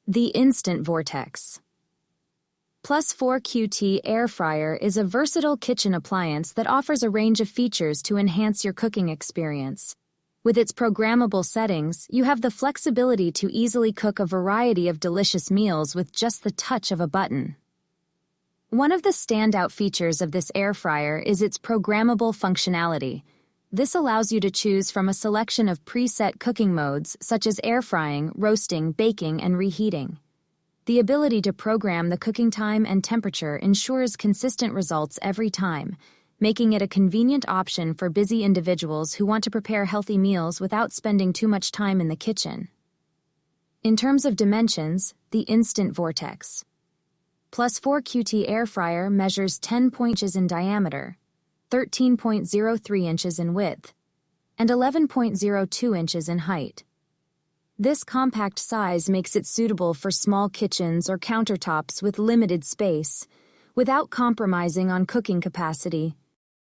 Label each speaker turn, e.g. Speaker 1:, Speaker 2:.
Speaker 1: The Instant Vortex. Plus 4QT Air Fryer is a versatile kitchen appliance that offers a range of features to enhance your cooking experience. With its programmable settings, you have the flexibility to easily cook a variety of delicious meals with just the touch of a button. One of the standout features of this air fryer is its programmable functionality. This allows you to choose from a selection of preset cooking modes such as air frying, roasting, baking, and reheating. The ability to program the cooking time and temperature ensures consistent results every time, making it a convenient option for busy individuals who want to prepare healthy meals without spending too much time in the kitchen. In terms of dimensions, the Instant Vortex. Plus 4QT Air Fryer measures 10 inches in diameter, 13.03 inches in width, and 11.02 inches in height. This compact size makes it suitable for small kitchens or countertops with limited space, without compromising on cooking capacity.